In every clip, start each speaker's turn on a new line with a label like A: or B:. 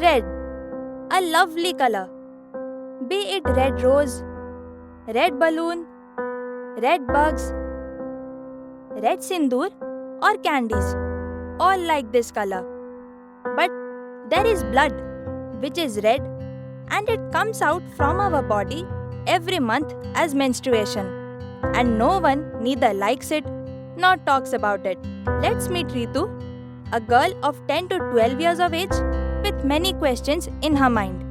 A: Red, a lovely color. Be it red rose, red balloon, red bugs, red sindoor, or candies, all like this color. But there is blood, which is red, and it comes out from our body every month as menstruation. And no one neither likes it nor talks about it. Let's meet Ritu, a girl of 10 to 12 years of age with many questions in her mind.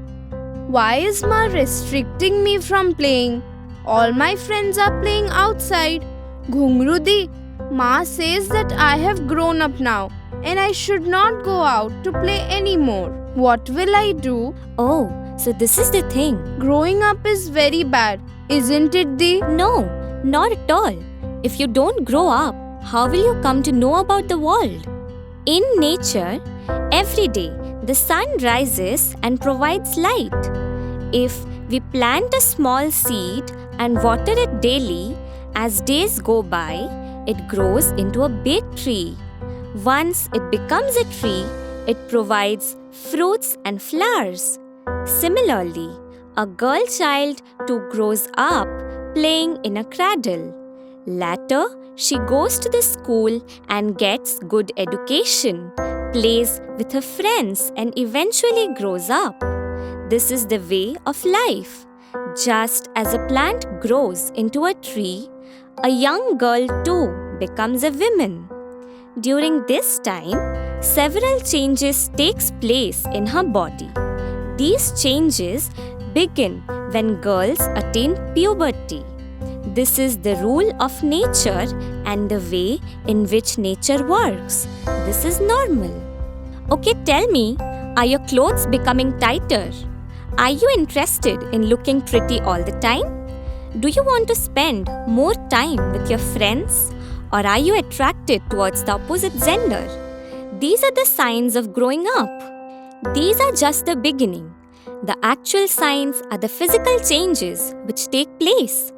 B: Why is Ma restricting me from playing? All my friends are playing outside. Ghungrudi, Ma says that I have grown up now and I should not go out to play anymore. What will I do?
C: Oh, so this is the thing.
B: Growing up is very bad, isn't it, Di?
C: No, not at all. If you don't grow up, how will you come to know about the world? In nature, every day the sun rises and provides light. If we plant a small seed and water it daily, as days go by, it grows into a big tree. Once it becomes a tree, it provides fruits and flowers. Similarly, a girl child too grows up playing in a cradle. Later, she goes to the school and gets good education, plays with her friends, and eventually grows up. This is the way of life. Just as a plant grows into a tree, a young girl too becomes a woman. During this time, several changes takes place in her body. These changes begin when girls attain puberty. This is the rule of nature and the way in which nature works. This is normal. Okay, tell me, are your clothes becoming tighter? Are you interested in looking pretty all the time? Do you want to spend more time with your friends? Or are you attracted towards the opposite gender? These are the signs of growing up. These are just the beginning. The actual signs are the physical changes which take place,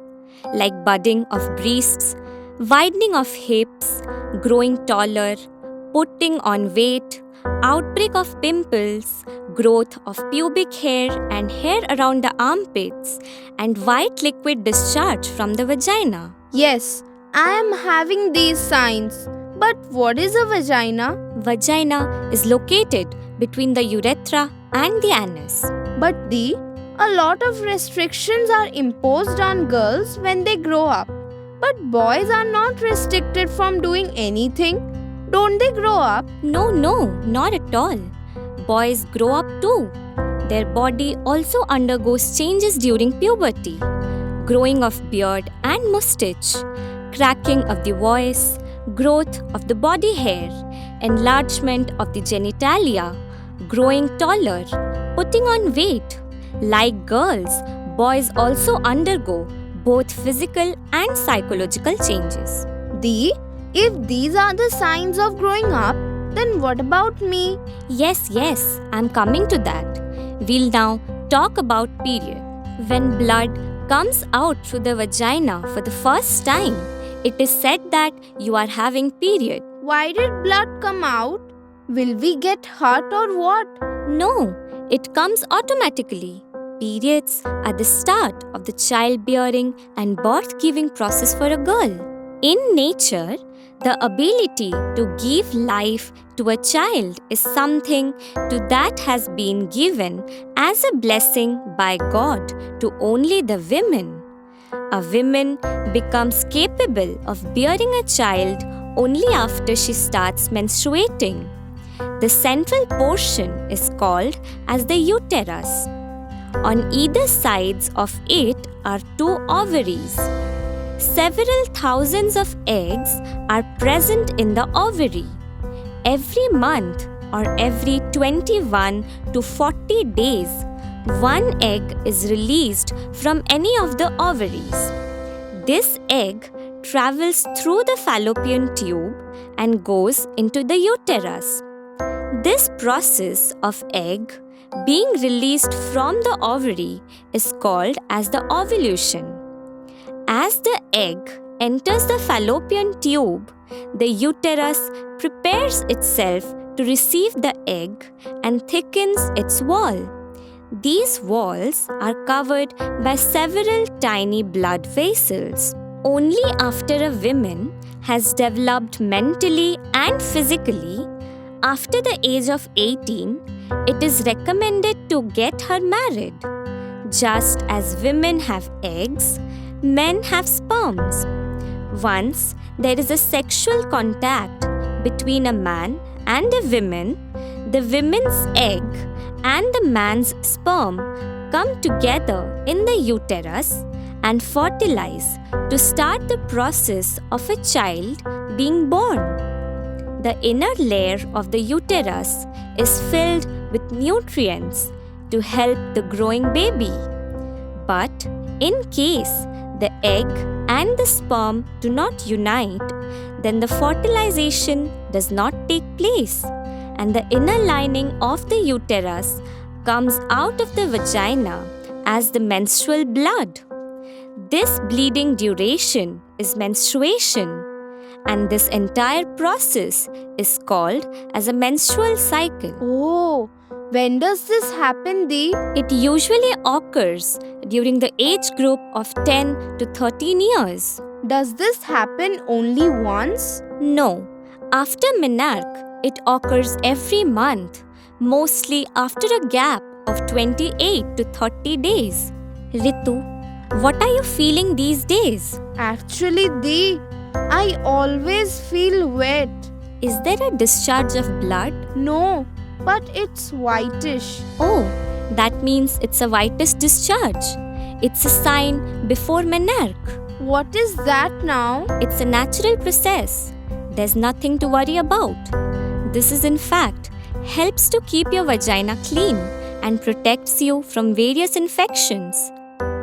C: like budding of breasts, widening of hips, growing taller, putting on weight, outbreak of pimples, growth of pubic hair and hair around the armpits, and white liquid discharge from the vagina.
B: Yes, I am having these signs. But what is a vagina?
C: Vagina is located between the urethra and the anus.
B: But Di, a lot of restrictions are imposed on girls when they grow up. But boys are not restricted from doing anything. Don't they grow up?
C: No, not at all. Boys grow up too. Their body also undergoes changes during puberty. Growing of beard and mustache, cracking of the voice, growth of the body hair, enlargement of the genitalia, growing taller, putting on weight. Like girls, boys also undergo both physical and psychological changes.
B: Di, if these are the signs of growing up, then what about me?
C: Yes, I'm coming to that. We'll now talk about period. When blood comes out through the vagina for the first time, it is said that you are having period.
B: Why did blood come out? Will we get hurt or what?
C: No, it comes automatically. Periods are the start of the childbearing and birth-giving process for a girl. In nature, the ability to give life to a child is something that has been given as a blessing by God to only the women. A woman becomes capable of bearing a child only after she starts menstruating. The central portion is called as the uterus. On either sides of it are two ovaries. Several thousands of eggs are present in the ovary. Every month or every 21 to 40 days, one egg is released from any of the ovaries. This egg travels through the fallopian tube and goes into the uterus. This process of egg being released from the ovary is called as the ovulation. As the egg enters the fallopian tube, the uterus prepares itself to receive the egg and thickens its wall. These walls are covered by several tiny blood vessels. Only after a woman has developed mentally and physically, after the age of 18, it is recommended to get her married. Just as women have eggs, men have sperms. Once there is a sexual contact between a man and a woman, the woman's egg and the man's sperm come together in the uterus and fertilize to start the process of a child being born. The inner layer of the uterus is filled with nutrients to help the growing baby. But in case the egg and the sperm do not unite, then the fertilization does not take place and the inner lining of the uterus comes out of the vagina as the menstrual blood. This bleeding duration is menstruation, and this entire process is called as a menstrual cycle.
B: Oh, when does this happen, Di?
C: It usually occurs during the age group of 10 to 13 years.
B: Does this happen only once?
C: No, after menarche, it occurs every month, mostly after a gap of 28 to 30 days. Ritu, what are you feeling these days?
B: Actually, Di, I always feel wet.
C: Is there a discharge of blood?
B: No, but it's whitish.
C: Oh, that means it's a whitish discharge. It's a sign before menarche.
B: What is that now?
C: It's a natural process. There's nothing to worry about. This is in fact helps to keep your vagina clean and protects you from various infections.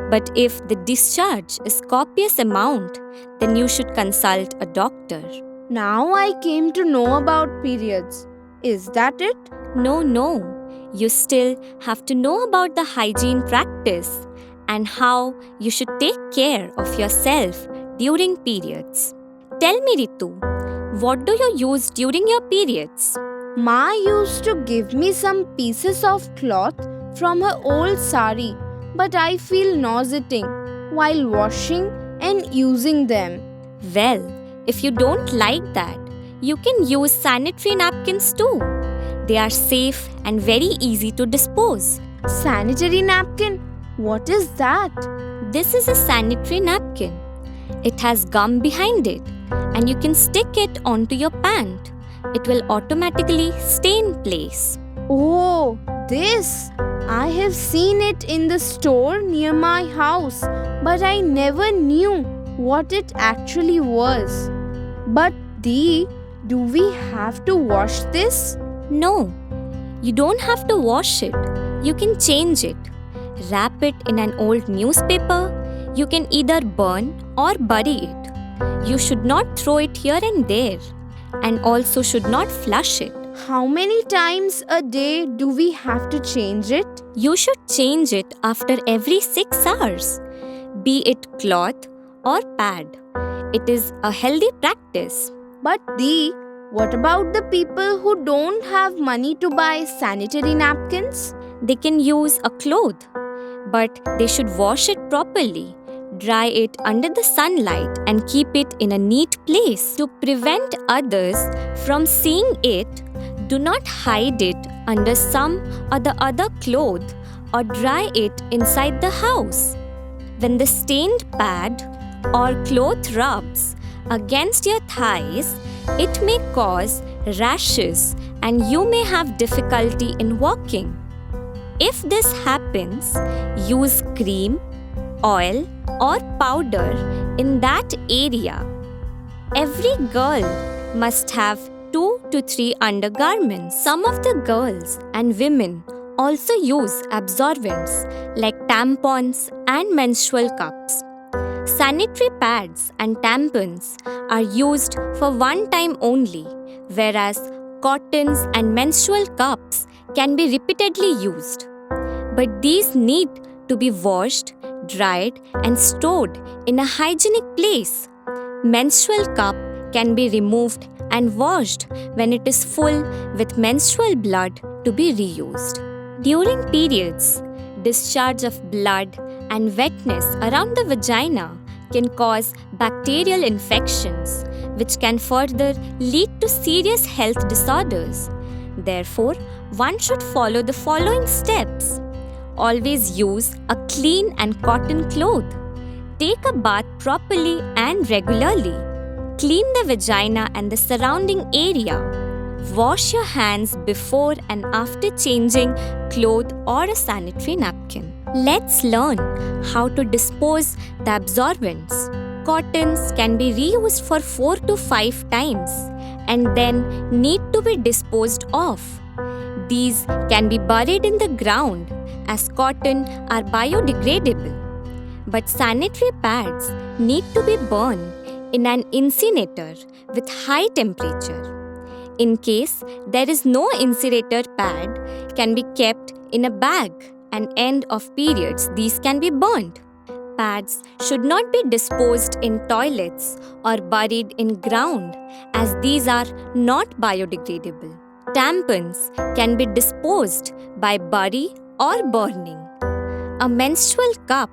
C: But if the discharge is copious amount, then you should consult a doctor.
B: Now I came to know about periods. Is that it?
C: No. You still have to know about the hygiene practice and how you should take care of yourself during periods. Tell me, Ritu, what do you use during your periods?
B: Ma used to give me some pieces of cloth from her old sari, but I feel nauseating while washing and using them.
C: Well, if you don't like that, you can use sanitary napkins too. They are safe and very easy to dispose.
B: Sanitary napkin? What is that?
C: This is a sanitary napkin. It has gum behind it and you can stick it onto your pant. It will automatically stay in place.
B: Oh, this! I have seen it in the store near my house, but I never knew what it actually was. But Di, do we have to wash this?
C: No, you don't have to wash it. You can change it. Wrap it in an old newspaper. You can either burn or bury it. You should not throw it here and there, and also should not flush it.
B: How many times a day do we have to change it?
C: You should change it after every 6 hours, be it cloth or pad. It is a healthy practice.
B: But Di, what about the people who don't have money to buy sanitary napkins?
C: They can use a cloth, but they should wash it properly. Dry it under the sunlight and keep it in a neat place. To prevent others from seeing it, do not hide it under some or the other cloth or dry it inside the house. When the stained pad or cloth rubs against your thighs, it may cause rashes and you may have difficulty in walking. If this happens, use cream, oil, or powder in that area. Every girl must have 2 to 3 undergarments. Some of the girls and women also use absorbents like tampons and menstrual cups. Sanitary pads and tampons are used for one time only, whereas cottons and menstrual cups can be repeatedly used. But these need to be washed, dried, and stored in a hygienic place. Menstrual cup can be removed and washed when it is full with menstrual blood to be reused. During periods, discharge of blood and wetness around the vagina can cause bacterial infections, which can further lead to serious health disorders. Therefore, one should follow the following steps. Always use a clean and cotton cloth. Take a bath properly and regularly. Clean the vagina and the surrounding area. Wash your hands before and after changing cloth or a sanitary napkin. Let's learn how to dispose the absorbents. Cottons can be reused for 4 to 5 times and then need to be disposed of. These can be buried in the ground as cotton are biodegradable. But sanitary pads need to be burned in an incinerator with high temperature. In case there is no incinerator pad, can be kept in a bag and end of periods these can be burned. Pads should not be disposed in toilets or buried in ground as these are not biodegradable. Tampons can be disposed by bury or burning. A menstrual cup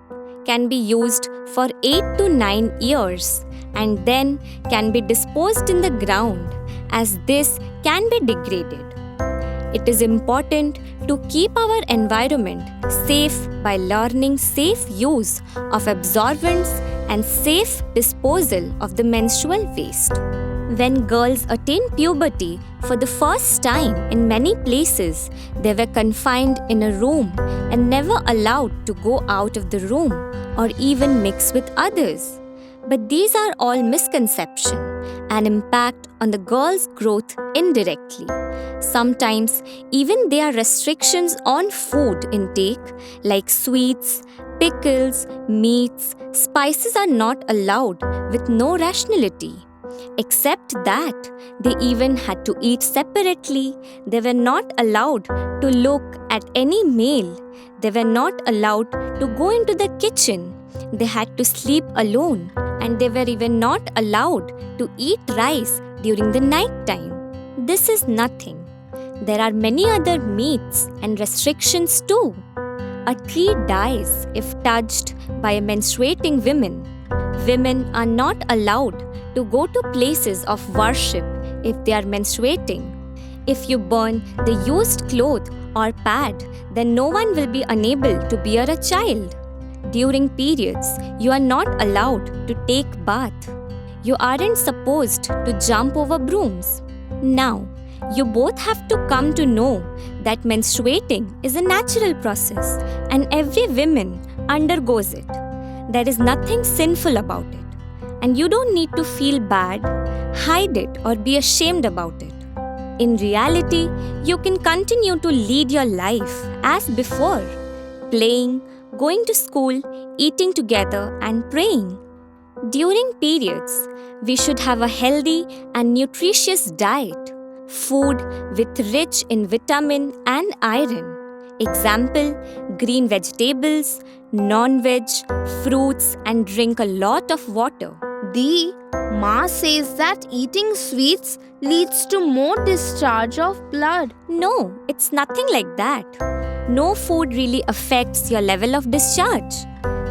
C: can be used for 8 to 9 years and then can be disposed in the ground as this can be degraded. It is important to keep our environment safe by learning safe use of absorbents and safe disposal of the menstrual waste. When girls attain puberty for the first time in many places, they were confined in a room and never allowed to go out of the room or even mix with others. But these are all misconceptions and impact on the girl's growth indirectly. Sometimes even there are restrictions on food intake like sweets, pickles, meats, spices are not allowed with no rationality. Except that they even had to eat separately. They were not allowed to look at any meal. They were not allowed to go into the kitchen. They had to sleep alone and they were even not allowed to eat rice during the night time. This is nothing. There are many other myths and restrictions too. A tree dies if touched by a menstruating woman. Women are not allowed to go to places of worship if they are menstruating. If you burn the used cloth or pad, then no one will be unable to bear a child. During periods, you are not allowed to take bath. You aren't supposed to jump over brooms. Now, you both have to come to know that menstruating is a natural process and every woman undergoes it. There is nothing sinful about it. And you don't need to feel bad, hide it, or be ashamed about it. In reality, you can continue to lead your life as before, playing, going to school, eating together, and praying. During periods, we should have a healthy and nutritious diet, food with rich in vitamin and iron. Example, green vegetables, non-veg, fruits, and drink a lot of water.
B: Ma says that eating sweets leads to more discharge of blood.
C: No, it's nothing like that. No food really affects your level of discharge.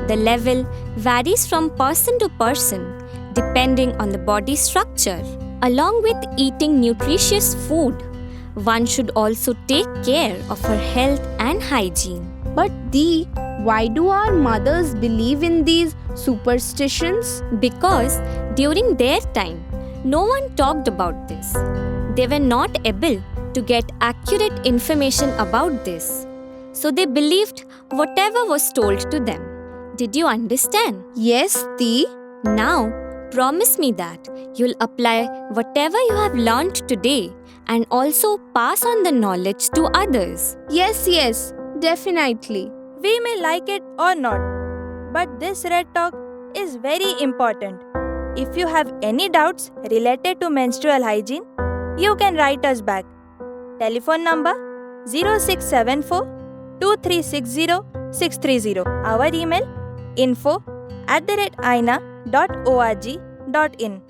C: The level varies from person to person depending on the body structure. Along with eating nutritious food, one should also take care of her health and hygiene.
B: But why do our mothers believe in these superstitions?
C: Because during their time, no one talked about this. They were not able to get accurate information about this. So they believed whatever was told to them. Did you understand?
B: Yes, Dee.
C: Now, promise me that you'll apply whatever you have learned today and also pass on the knowledge to others.
B: Yes, definitely.
A: We may like it or not, but this Red Talk is very important. If you have any doubts related to menstrual hygiene, you can write us back. Telephone number 0674 2360 630. Our email info@aina.org.in.